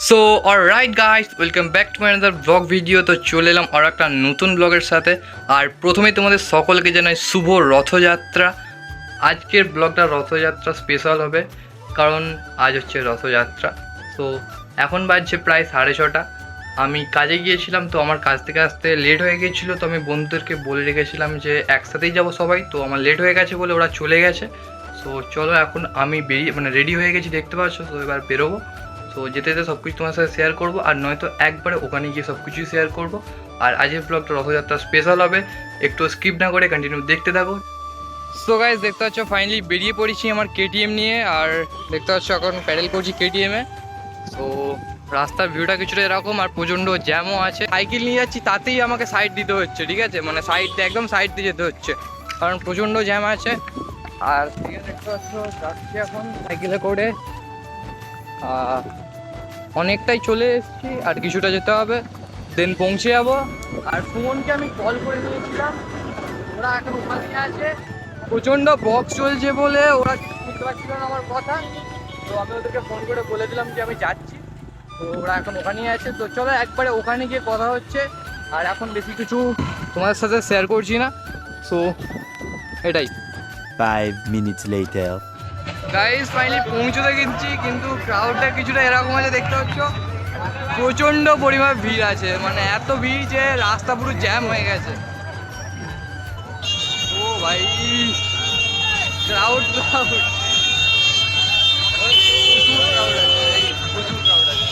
So alright guys, welcome back to my another blog video. তো চলে এলাম আর একটা নতুন ব্লগের সাথে। আর প্রথমেই তোমাদের সকলকে জানাই শুভ রথযাত্রা। আজকের ব্লগটা রথযাত্রা স্পেশাল হবে, কারণ আজ হচ্ছে রথযাত্রা। সো এখন বাজছে প্রায় 6:30। আমি কাজে গিয়েছিলাম, তো আমার কাজ থেকে আসতে লেট হয়ে গিয়েছিলো। তো আমি বন্ধুদেরকে বলে রেখেছিলাম যে একসাথেই যাব সবাই। তো আমার লেট হয়ে গেছে বলে ওরা চলে গেছে। সো চলো, এখন আমি রেডি হয়ে গেছি, দেখতে পাচ্ছ। তো এবার বেরোবো। তো যেতে যেতে সব কিছু তোমার সাথে শেয়ার করবো, আর নয়তো একবারে ওখানে গিয়ে সব কিছুই শেয়ার করবো। আর আজকের ব্লগটা রথযাত্রা স্পেশাল হবে, একটু স্কিপ না করে কন্টিনিউ দেখতে থাকো। সো গাইস, দেখতে পাচ্ছ ফাইনালি বেরিয়ে পড়েছি আমার কেটিএম নিয়ে। আর দেখতে পাচ্ছ এখন প্যাডেল করছি কেটিএমে। তো রাস্তার ভিউটা কিছুটা এরকম, আর প্রচণ্ড জ্যামও আছে। সাইকেল নিয়ে যাচ্ছি, তাতেই আমাকে সাইড দিতে হচ্ছে, ঠিক আছে? মানে একদম সাইড দিয়ে যেতে হচ্ছে, কারণ প্রচণ্ড জ্যাম আছে। আর দেখতে পাচ্ছ যাচ্ছি এখন সাইকেলে করে। অনেকটাই চলে এসেছি, আর কিছুটা যেতে হবে, দেন পৌঁছে যাবো। আর সুমনকে আমি কল করে দিয়েছিলাম, ওরা এখন ওখানে আছে। প্রচণ্ড বক্স চলছে বলে ওরা বুঝতে পারছিল না আমার কথা। তো আমি ওদেরকে ফোন করে বলে দিলাম যে আমি যাচ্ছি। তো ওরা এখন ওখানেই আছে। তো চলো একবারে ওখানে গিয়ে কথা হচ্ছে। আর এখন বেশি কিছু তোমাদের সাথে শেয়ার করছি না। সো এটাই। 5 minutes later. গাইস, ফাইনালি পৌঁছতে গেছি, কিন্তু ক্রাউডটা কিছুটা এরকম আছে, দেখতে পাচ্ছ প্রচণ্ড পরিমাণ ভিড় আছে। মানে এত ভিড় যে রাস্তা পুরো জ্যাম হয়ে গেছে। ও ভাই, ক্রাউড প্রচুর ক্রাউড আছে, প্রচুর ক্রাউড আছে।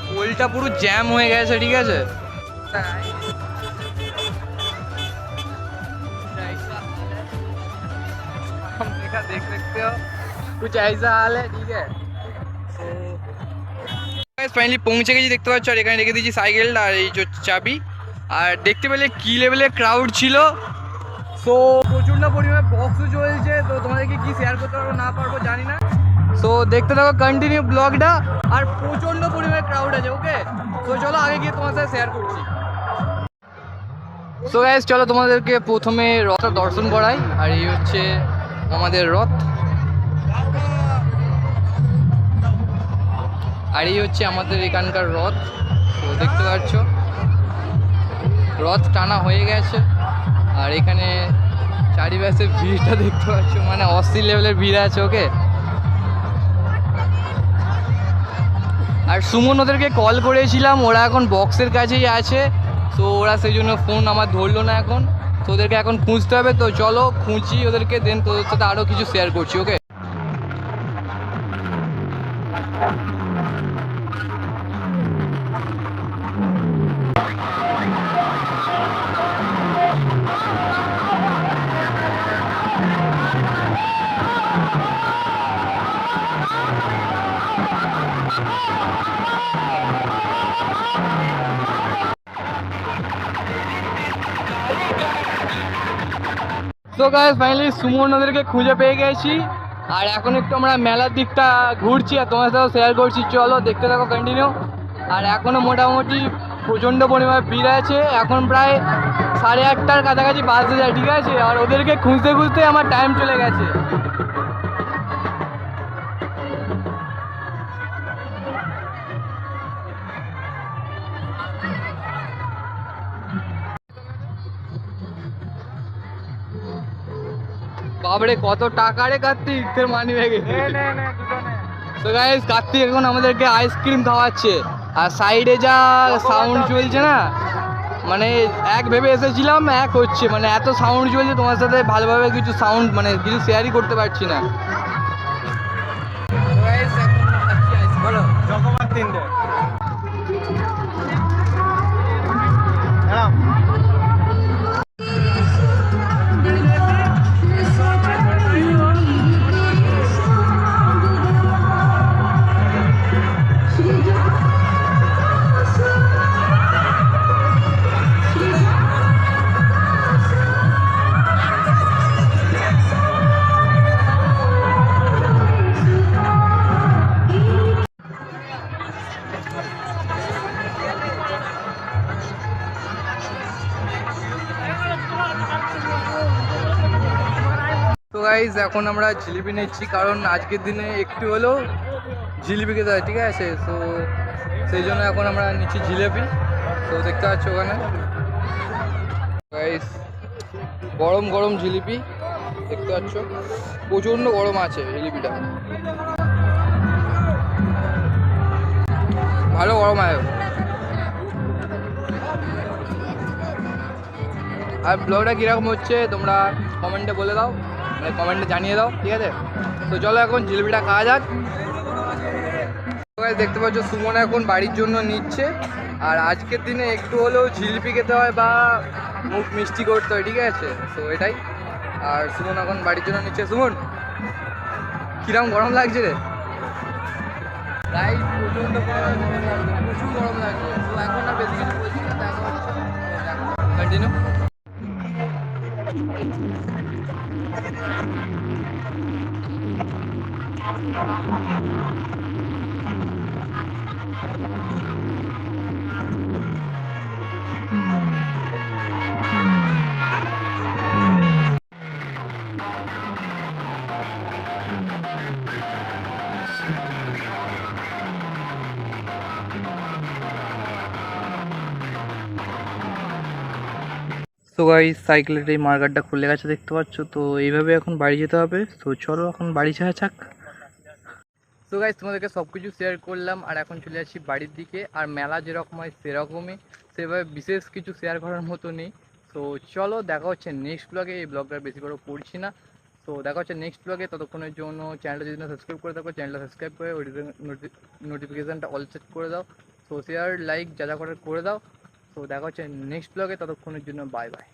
পোলটা পুরো জ্যাম হয়ে গেছে, ঠিক আছে? देख सकते हो कुछ ऐसा हाल है, ठीक है। ফাইনালি পৌঁছে গেছি, দেখতে পাচ্ছ। আর এখানে রেখে দিয়েছি সাইকেলটা আর এই যে চাবি। আর দেখতে পেলে কি লেভেলের ক্রাউড ছিল। সো প্রচণ্ড পরিমাণে বক্সও চলছে। তো তোমাদেরকে কি শেয়ার করতে পারবো না পারবো জানি না। সো দেখতে থাকো কন্টিনিউ ব্লগটা। আর প্রচণ্ড পরিমাণে ক্রাউড আছে, ওকে? তো চলো আগে গিয়ে তোমার সাথে শেয়ার করছি। সো গাইস, চলো তোমাদেরকে প্রথমে রথটা দর্শন করাই। আর এই হচ্ছে আমাদের রথ, আর এই হচ্ছে আমাদের এখানকার রথ। তো দেখতে পাচ্ছ রথ টানা হয়ে গেছে। আর এখানে চারিপাশে ভিড়টা দেখতে পাচ্ছ, মানে অস্থির লেভেলের ভিড় আছে, ওকে? আর সুমন ওদেরকে কল করেছিলাম, ওরা এখন বক্সের কাছেই আছে। তো ওরা সেই জন্য ফোন আমার ধরলো না এখন। তো ওদেরকে এখন খুঁজতে হবে। তো চলো খুঁজি ওদেরকে, দেন তোদের সাথে আরও কিছু শেয়ার করছি, ওকে? তো গাইস, ফাইনালি সুমন ওদেরকে খুঁজে পেয়ে গেছি। আর এখন একটু আমরা মেলার দিকটা ঘুরছি আর তোমার সাথেও শেয়ার করছি। চলো দেখতে থাকো কন্টিনিউ। আর এখনও মোটামুটি প্রচণ্ড পরিমাণে ভিড় আছে। এখন প্রায় 8:30টার কাছাকাছি বাজতে যায়, ঠিক আছে? আর ওদেরকে খুঁজতে খুঁজতে আমার টাইম চলে গেছে। বাবরে, কত টাকা রে কার্তিক তোর মানি ব্যাগে? তো গাইস, কার্তিক এখন আমাদেরকে আইসক্রিম খাওয়াচ্ছে। আর সাইডে যা সাউন্ড চলছে না, মানে এক ভেবে এসেছিলাম, এক হচ্ছে, মানে এত সাউন্ড চলছে, তোমার সাথে ভালোভাবে কিছু সাউন্ড মানে কিছু শেয়ারই করতে পারছি না। বলো জগমাত তিনটে গাইজ এখন আমরা জিলিপি নিচ্ছি, কারণ আজকের দিনে একটু হলেও জিলিপি খেতে হয়, ঠিক আছে? তো সেই জন্য এখন আমরা নিচ্ছি জিলিপি। তো দেখতে পাচ্ছ ওখানে গাইজ গরম গরম জিলিপি দেখতে পাচ্ছ, প্রচণ্ড গরম আছে জিলিপিটা, ভালো গরম আছে। আর ব্লগটা কীরকম হচ্ছে তোমরা কমেন্টে বলে দাও, মানে কমেন্টে জানিয়ে দাও, ঠিক আছে? তো চলো এখন জিলিপিটা খাওয়া যাক। দেখতে পাচ্ছ সুমন এখন বাড়ির জন্য নিচ্ছে, আর আজকের দিনে একটু হলেও জিলিপি খেতে হয় বা মুখ মিষ্টি করতে হয়, ঠিক আছে? তো এটাই। আর সুমন এখন বাড়ির জন্য নিচ্ছে। সুমন কিরম গরম লাগছে রে? প্রায় প্রচণ্ড প্রচুর গরম লাগছে। তো এখন আর বেশি কিছু বলছি না, দেখা হচ্ছে, কন্টিনিউ। তো গাইস সাইকেলের এই মার্কারটা খুলে গেছে দেখতে পাচ্ছ। তো এইভাবে এখন বাড়ি যেতে হবে। তো চলো এখন বাড়ি যাওয়া যাক। তো গাইস তোমাদেরকে সব কিছু শেয়ার করলাম, আর এখন চলে আসছি বাড়ির দিকে। আর মেলা যেরকম হয় সেরকমই, সেভাবে বিশেষ কিছু শেয়ার করার মতো নেই। তো চলো দেখা হচ্ছে নেক্সট ব্লগে। এই ব্লগটা বেশি বড় করছি না। তো দেখা হচ্ছে নেক্সট ব্লগে। ততক্ষণের জন্য চ্যানেলটা যদি না সাবস্ক্রাইব করে থাকো, চ্যানেলটা সাবস্ক্রাইব করে ওই নোটিফিকেশানটা অল সেট করে দাও। তো শেয়ার লাইক যা যা করে দাও। তো দেখা হচ্ছে নেক্সট ব্লগে, ততক্ষণের জন্য বাই বাই।